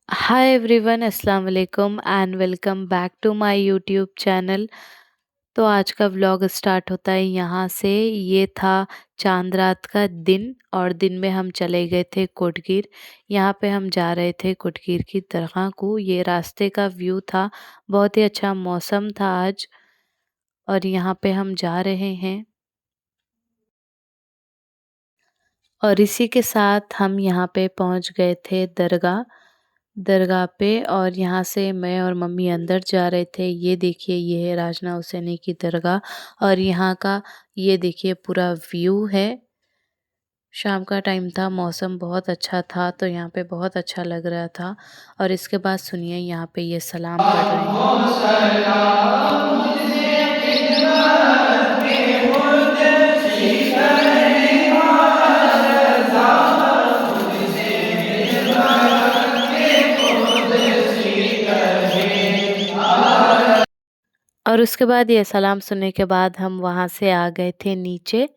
हाय everyone, अस्सलाम वालेकुम and welcome back to my YouTube channel. तो आज का व्लॉग स्टार्ट होता है यहाँ से। ये था चांद रात का दिन और दिन में हम चले गए थे कोटगीर। यहाँ पे हम जा रहे थे कोटगीर की दरगाह को। ये रास्ते का व्यू था, बहुत ही अच्छा मौसम था आज और यहाँ पे हम जा रहे हैं। और इसी के साथ हम यहाँ पे पहुँच गए थे दरगाह दरगाह पे। और यहाँ से मैं और मम्मी अंदर जा रहे थे। ये देखिए, ये है राजना हुसैनी की दरगाह और यहाँ का ये देखिए पूरा व्यू है। शाम का टाइम था, मौसम बहुत अच्छा था तो यहाँ पे बहुत अच्छा लग रहा था। और इसके बाद सुनिए, यहाँ पे ये सलाम पढ़ रहे हैं। और उसके बाद ये सलाम सुनने के बाद हम वहाँ से आ गए थे नीचे।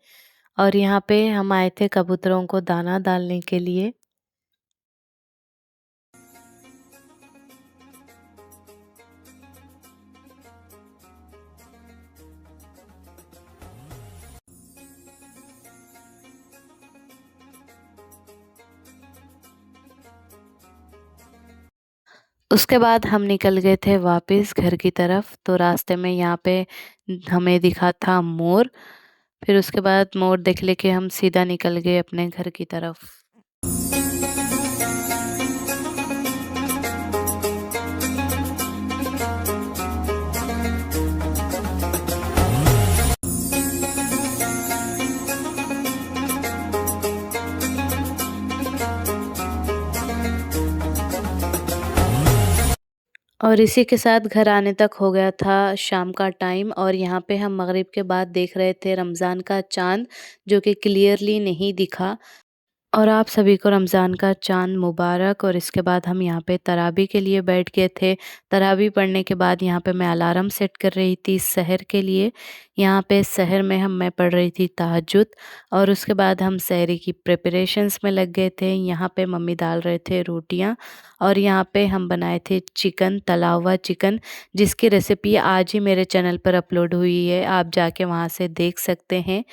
और यहाँ पे हम आए थे कबूतरों को दाना डालने के लिए। उसके बाद हम निकल गए थे वापस घर की तरफ। तो रास्ते में यहाँ पे हमें दिखा था मोर। फिर उसके बाद मोर देख लेके हम सीधा निकल गए अपने घर की तरफ। और इसी के साथ घर आने तक हो गया था शाम का टाइम। और यहाँ पे हम मगरिब के बाद देख रहे थे रमज़ान का चाँद, जो कि क्लियरली नहीं दिखा। और आप सभी को रमज़ान का चाँद मुबारक। और इसके बाद हम यहाँ पे तरावी के लिए बैठ गए थे। तरावी पढ़ने के बाद यहाँ पे मैं अलार्म सेट कर रही थी सहर के लिए। यहाँ पे सहर में मैं पढ़ रही थी तहज्जुद। और उसके बाद हम सहरी की प्रिपरेशंस में लग गए थे। यहाँ पे मम्मी डाल रहे थे रोटियाँ और यहाँ पे हम बनाए थे चिकन, तला हुआ चिकन, जिसकी रेसिपी आज ही मेरे चैनल पर अपलोड हुई है, आप जाके वहाँ से देख सकते हैं।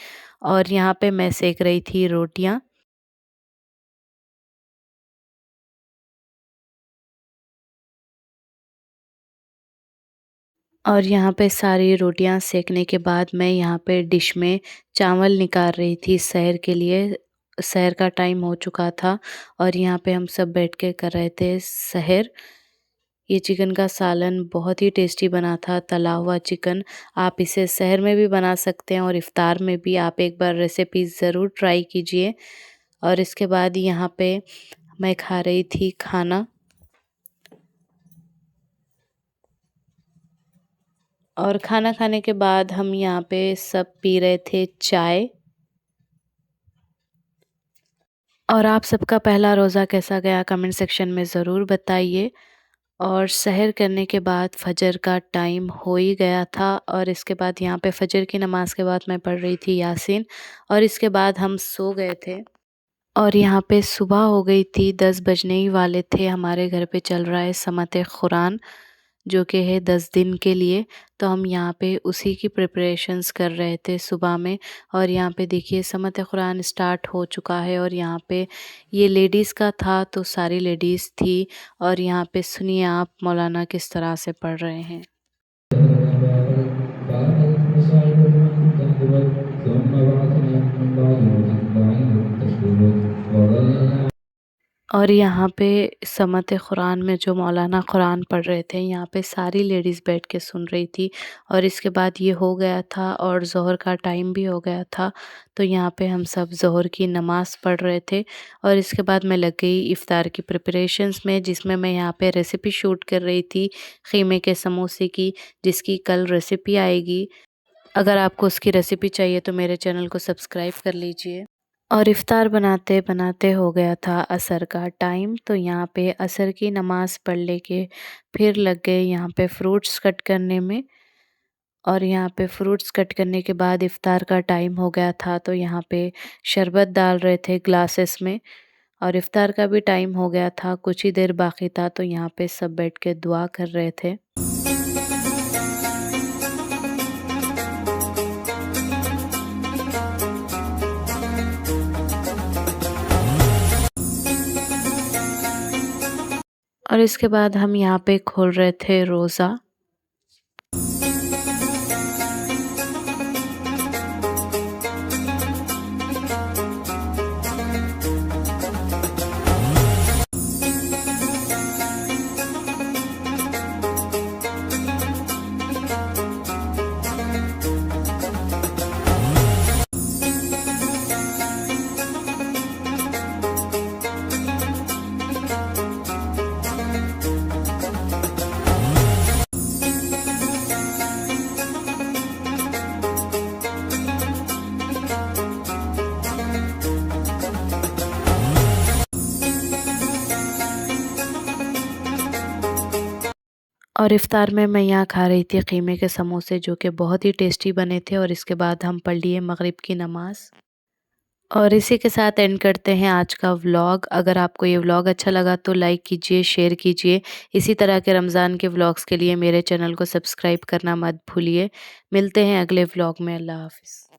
और यहाँ पे मैं सेक रही थी रोटियाँ। और यहाँ पे सारी रोटियां सेकने के बाद मैं यहाँ पे डिश में चावल निकाल रही थी सहर के लिए। सहर का टाइम हो चुका था और यहाँ पे हम सब बैठ के कर रहे थे सहर। ये चिकन का सालन बहुत ही टेस्टी बना था, तला हुआ चिकन। आप इसे सहर में भी बना सकते हैं और इफ्तार में भी। आप एक बार रेसिपी ज़रूर ट्राई कीजिए। और इसके बाद यहाँ पे मैं खा रही थी खाना। और खाना खाने के बाद हम यहाँ पे सब पी रहे थे चाय। और आप सबका पहला रोज़ा कैसा गया कमेंट सेक्शन में ज़रूर बताइए। और सहर करने के बाद फजर का टाइम हो ही गया था। और इसके बाद यहाँ पे फजर की नमाज के बाद मैं पढ़ रही थी यासीन। और इसके बाद हम सो गए थे। और यहाँ पे सुबह हो गई थी, 10 बजने ही वाले थे। हमारे घर पे चल रहा है समत कुरान, जो कि है 10 दिन के लिए। तो हम यहाँ पे उसी की प्रिपरेशंस कर रहे थे सुबह में। और यहाँ पे देखिए समत कुरान स्टार्ट हो चुका है। और यहाँ पे ये लेडीज़ का था तो सारी लेडीज़ थी। और यहाँ पे सुनिए आप मौलाना किस तरह से पढ़ रहे हैं। और यहाँ पे समत कुरान में जो मौलाना कुरान पढ़ रहे थे, यहाँ पे सारी लेडीज़ बैठ के सुन रही थी। और इसके बाद ये हो गया था और ज़ोहर का टाइम भी हो गया था। तो यहाँ पे हम सब ज़ोहर की नमाज़ पढ़ रहे थे। और इसके बाद मैं लग गई इफ़्तार की प्रिपरेशंस में, जिसमें मैं यहाँ पे रेसिपी शूट कर रही थी ख़ीमे के समोसे की, जिसकी कल रेसिपी आएगी। अगर आपको उसकी रेसिपी चाहिए तो मेरे चैनल को सब्सक्राइब कर लीजिए। और इफ़्तार बनाते बनाते हो गया था असर का टाइम। तो यहाँ पे असर की नमाज़ पढ़ लेके फिर लग गए यहाँ पे फ्रूट्स कट करने में। और यहाँ पे फ्रूट्स कट करने के बाद इफ़्तार का टाइम हो गया था। तो यहाँ पे शरबत डाल रहे थे ग्लासेस में। और इफ्तार का भी टाइम हो गया था, कुछ ही देर बाकी था, तो यहाँ पे सब बैठ के दुआ कर रहे थे। और इसके बाद हम यहाँ पे खोल रहे थे रोज़ा। और इफ्तार में मैं यहाँ खा रही थी कीमे के समोसे, जो कि बहुत ही टेस्टी बने थे। और इसके बाद हम पढ़ लिए मगरिब की नमाज़। और इसी के साथ एंड करते हैं आज का व्लॉग। अगर आपको ये व्लॉग अच्छा लगा तो लाइक कीजिए, शेयर कीजिए। इसी तरह के रमज़ान के व्लॉग्स के लिए मेरे चैनल को सब्सक्राइब करना मत भूलिए। मिलते हैं अगले व्लॉग में। अल्लाह हाफ़िज़।